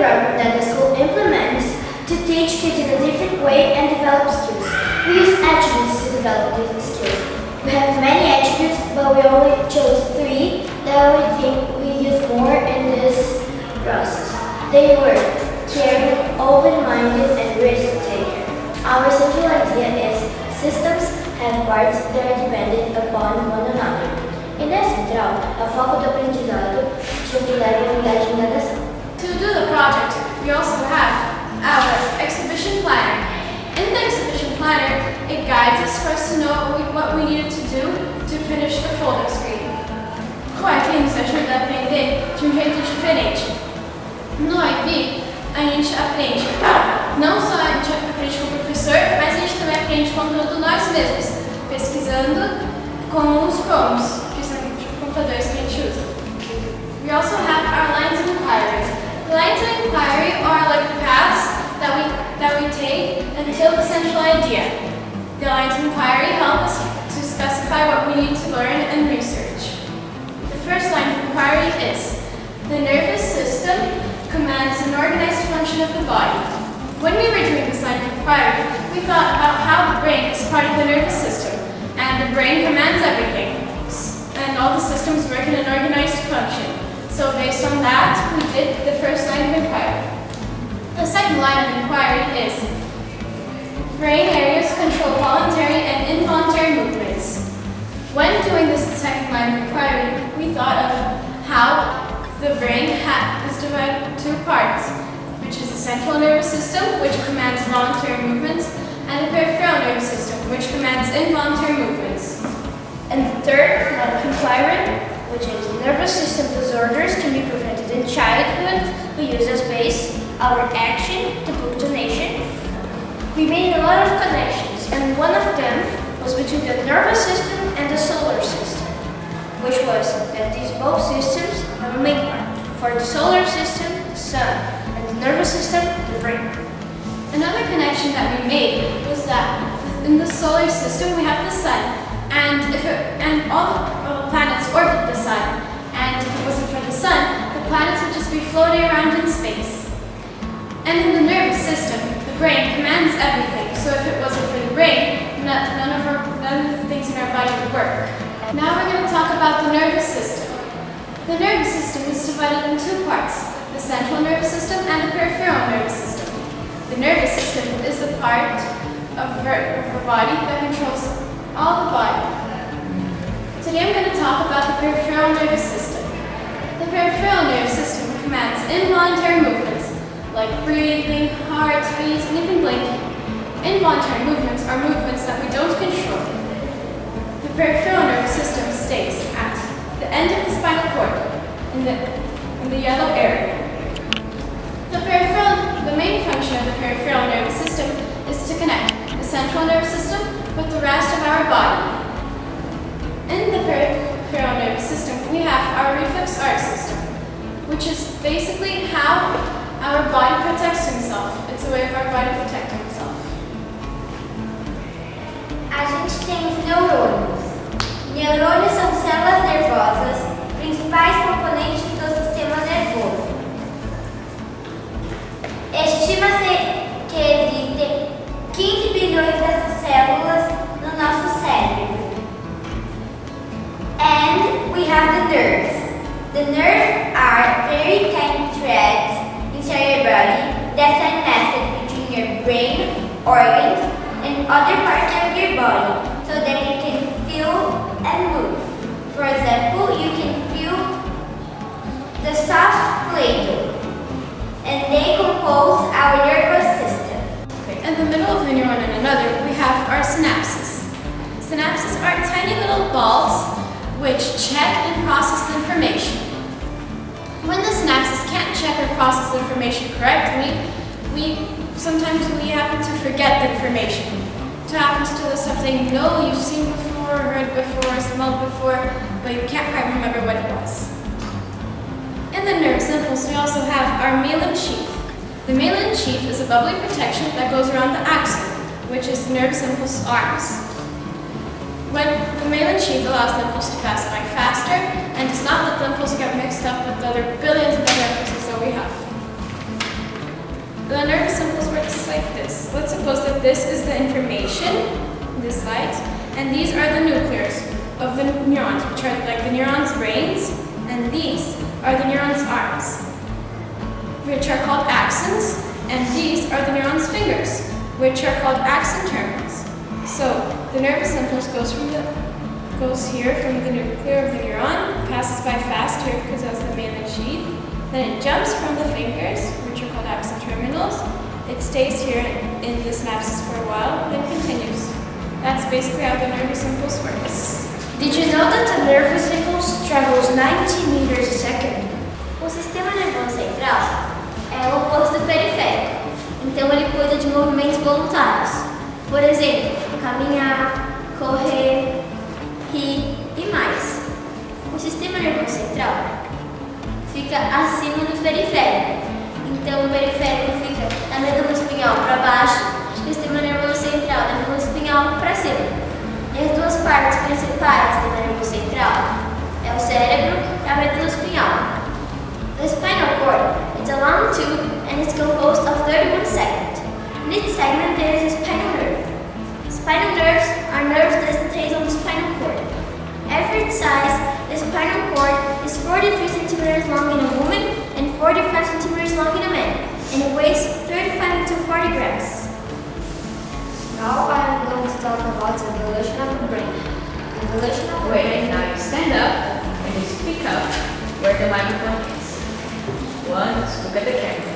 program that the school implements to teach kids in a different way and develop skills. We use attributes to develop these skills. We have many attributes, but we only chose 3 that we think we use more in this process. They were caring, open-minded, and risk-taker. Our central idea is systems have partes that are dependent upon one another. Ideia central é o foco do aprendizado que leva à unidade de indagação. To do the project, we also have our exhibition planner. In the exhibition planner, it guides us for us to know what we needed to do to finish the folder screen. O PYP nos ajuda a aprender de jeito diferente. No PYP, a gente aprende, não só a gente aprende com o professor, mas a gente também aprende conteúdo nós mesmos, pesquisando com os Neurons, que são os computadores que a gente usa. We also have our lines of inquiry. The lines of inquiry are like paths that we take until the central idea. The lines of inquiry help us to specify what we need to learn and research. The first line of inquiry is, the nervous system commands an organized function of the body. When we were doing this line of inquiry, we thought about how the brain is part of the nervous system, and the brain commands everything, and all the systems work in an organized function. So based on that, we did the first line of inquiry. The second line of inquiry is, brain areas control voluntary and involuntary movements. When doing this second line of inquiry, we thought of how the brain is divided into 2 parts, which is the central nervous system, which commands voluntary movements, and the peripheral nervous system, which commands involuntary movements. And the third line of inquiry, which is nervous system disorders can be prevented in childhood. We use as base our action to book donation. We made a lot of connections, and one of them was between the nervous system and the solar system, which was that these both systems have a main part. For the solar system, the sun, and the nervous system, the brain. Another connection that we made was that in the solar system we have the sun, and all the planets orbit the sun, and if it wasn't for the sun, the planets would just be floating around in space. And in the nervous system, the brain commands everything, so if it wasn't for the brain, none of the things in our body would work. Now we're going to talk about the nervous system. The nervous system is divided in 2 parts, the central nervous system and the peripheral nervous system. The nervous system is the part of our body that controls all the body. Today I'm going to talk about the peripheral nervous system. The peripheral nervous system commands involuntary movements, like breathing, heartbeats, and even blinking. Involuntary movements are movements that we don't control. The peripheral nervous system stays at the end of the spinal cord, in the yellow area. The main function of the peripheral nervous system is to connect the central nervous system with the rest of our body. In the peripheral nervous system, we have our reflex arc system, which is basically how our body protects himself. It's a way of our body protecting itself. A gente tem os neurônios. Neurônios são células nervosas, principais componentes do sistema nervoso. Estima-se que existem 15 bilhões dessas células no nosso cérebro. And we have the nerves. The nerves are very tiny threads inside your body that are nested between your brain, organs, and other parts of your body so that you can feel and move. For example, you can feel the soft Play-Doh, and they compose our nervous system. In the middle of the neuron and another, we have our synapses. Synapses are tiny little balls which check and process the information. When the synapses can't check or process the information correctly, sometimes we happen to forget the information. It happens to the stuff that you know you've seen before, heard before, smelled before, but you can't quite remember what it was. In the nerve impulse, we also have our myelin sheath. The myelin sheath is a bubbly protection that goes around the axon, which is the nerve impulse arms. When the myelin sheath allows the impulse to pass by faster and does not let the impulse get mixed up with the other billions of other impulses that we have. The nervous impulse works like this. Let's suppose that this is the information, this light, and these are the nuclears of the neurons, which are like the neurons' brains, and these are the neurons' arms, which are called axons, and these are the neurons' fingers, which are called axon terminals. So the nervous impulse goes here from the nuclear of the neuron, passes by fast here because that's the main sheath. Then it jumps from the fingers, which are called axon terminals. It stays here in the synapses for a while, then continues. That's basically how the nervous impulse works. Did you know that the nervous impulse travels 90 meters a second? O sistema nervoso central é o oposto do periférico, então ele cuida de movimentos voluntários. Por exemplo, caminhar, correr, rir e mais. O sistema nervoso central fica acima do periférico, então o periférico fica da medula espinhal para baixo e o sistema nervoso central da medula espinhal para cima. E as duas partes principais do sistema nervoso central é o cérebro e a medula espinhal. The spinal cord is a long tube and is composed of 31 segments. In each segment there is a spinal nerve. Spinal nerves are nerves that stay on the spinal cord. Average size, the spinal cord is 43 centimeters long in a woman and 45 centimeters long in a man, and it weighs 35 to 40 grams. Now I am going to talk about the evolution of the brain. The evolution of the Wait, brain. now you stand up and you speak up where the microphone is. One, look at the camera.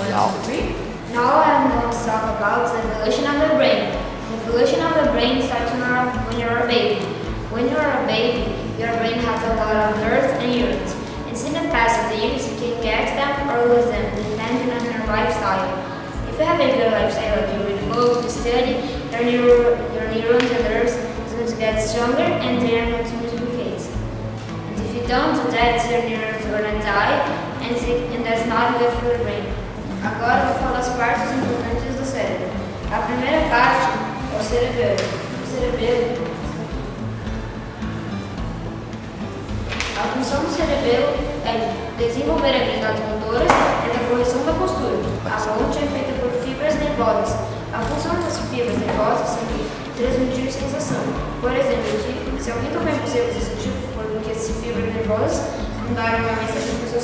1, 2, 3. Now I am going to talk about the evolution of the brain. The evolution of the brain starts when you're a baby. When you're a baby, your brain has a lot of nerves and neurons. And in the past of the years, you can get them or lose them, depending on your lifestyle. If you have a good lifestyle, like you read books, you study, your neurons and nerves is going to get stronger and they are going to multiplicate. And if you don't do that, your neurons are going to die, and that's not good for the brain. Agora eu vou falar as partes importantes do cérebro. A primeira parte é o cerebelo. A função do cerebelo é desenvolver habilidades motoras e da correção da postura. A ponte é feita por fibras nervosas. A função das fibras nervosas é transmitir sensação. Por exemplo, se alguém tocar em você sentiu porque essas fibras nervosas mandaram uma mensagem para o seu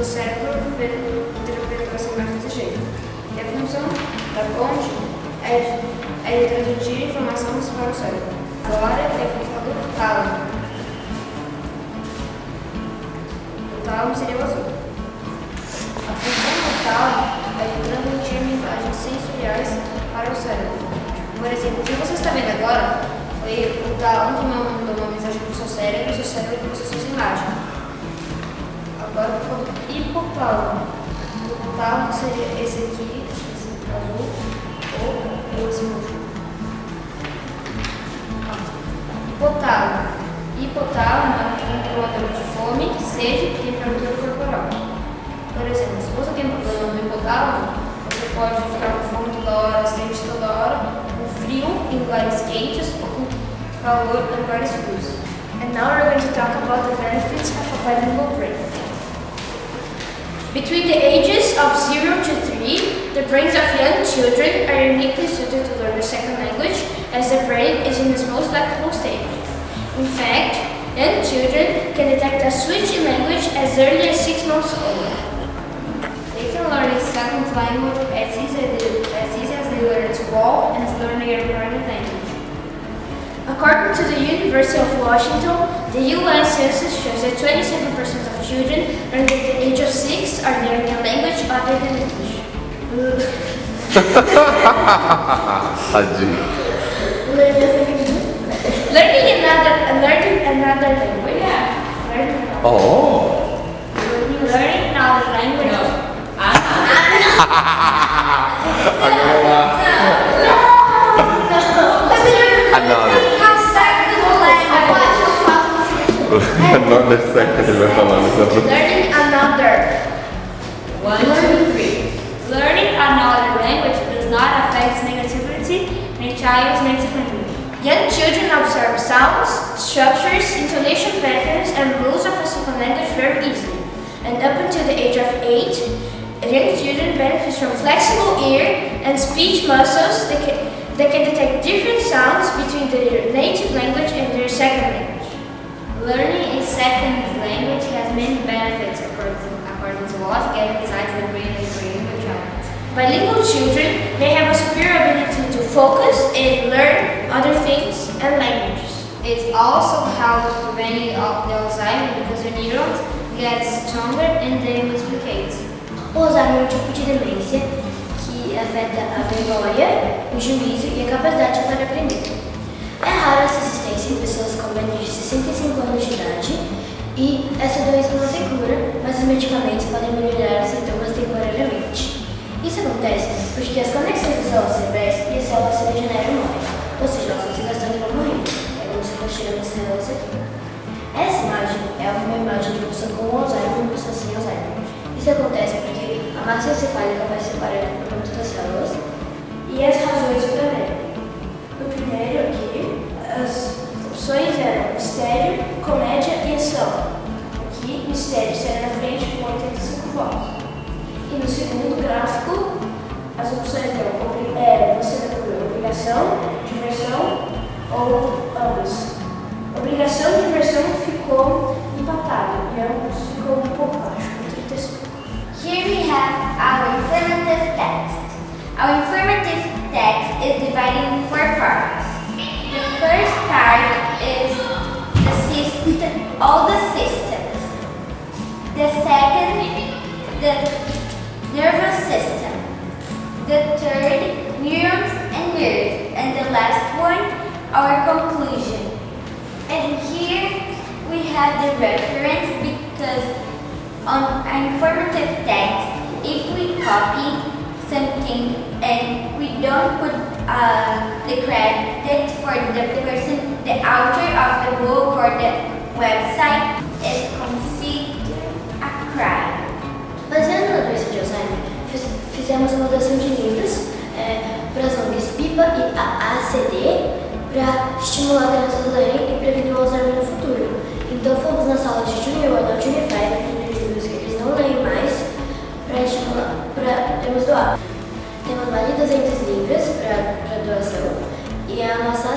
cérebro interpretou essa imagem desse jeito. E a função da ponte é de transmitir informações para o cérebro. Agora é a função do tálamo. O tálamo seria o azul. A função do tálamo é de transmitir mensagens sensoriais para o cérebro. Por exemplo, o que você está vendo agora foi o tálamo que mandou uma mensagem para o seu cérebro e o seu cérebro processou essa imagem. Agora eu vou falar do hipotálamo. O hipotálamo seria esse aqui, esse azul, ou esse roxo. Hipotálamo é um controlador de fome, sede e temperatura corporal. Por exemplo, se você tem um problema no hipotálamo, você pode ficar com fome toda hora, sede toda hora, com frio em lugares quentes ou com calor em lugares frios. And now we're going to talk about the benefits of a bilingual brain. Between the ages of 0 to 3, the brains of young children are uniquely suited to learn a second language, as the brain is in its most flexible stage. In fact, young children can detect a switch in language as early as 6 months old. They can learn a second language as easy as they learn to walk and as learning a foreign language. According to the University of Washington, the U.S. Census shows that 27% of children under the age of 6 are learning a language other than English. Learning another language. Yeah. Oh. Learning another language. Another second ele vai falar, mas Learning another. 1, 2, 3. Learning another language does not affect negativity in a child's native language. Young children observe sounds, structures, intonation patterns, and rules of a second language very easily. And up until the age of 8, young children benefit from flexible ear and speech muscles that can detect different sounds between their native language and their second language. Learning a second language has many benefits according to what get inside the brain of bilingual child. Bilingual children may have a superior ability to focus and learn other things and languages. It also helps preventing of the Alzheimer because the neurons get stronger and they multiplicate. O Alzheimer é um tipo de demência que afeta a memória, o juízo e a capacidade para aprender. É rara essa assistência em pessoas com menos de 65 anos de idade e essa doença não tem cura, mas os medicamentos podem melhorar os sintomas temporariamente. Isso acontece porque as conexões das células cerebrais e as células se regeneram e morrem, ou seja, elas vão se gastando e vão morrendo. É como se fosse tirando as células aqui. Essa imagem é uma imagem de uma pessoa com Alzheimer e uma pessoa sem Alzheimer. Isso acontece porque a massa encefálica vai separar por conta das células e as razões para ver. O primeiro aqui, as opções eram mistério, comédia e ação. Aqui, mistério será na frente com 85 votos. E no segundo gráfico, as opções eram você vai por obrigação, diversão ou ambos. Obrigação e diversão ficou empatado e ambos ficou um pouco baixo, com 35. Here we have our informative text. Our informative text is divided in 4 parts. The first part is the system, all the systems. The second, the nervous system. The third, neurons and nerves. And the last one, our conclusion. And here we have the reference because on informative text, if we copy something and we don't put the credit for the person, the author of the book or the website, is considered a crime. Baseado na doença de Alzheimer, fizemos uma mudança de livros para as ONGs PIPA e AACD para estimular crianças a lerem e prevenir o Alzheimer no futuro. Então fomos na sala de Junior 1 ao Junior 5, aqueles livros que eles não leem mais, para estimular, para termos doado. Temos mais de 200 livros para doação e a nossa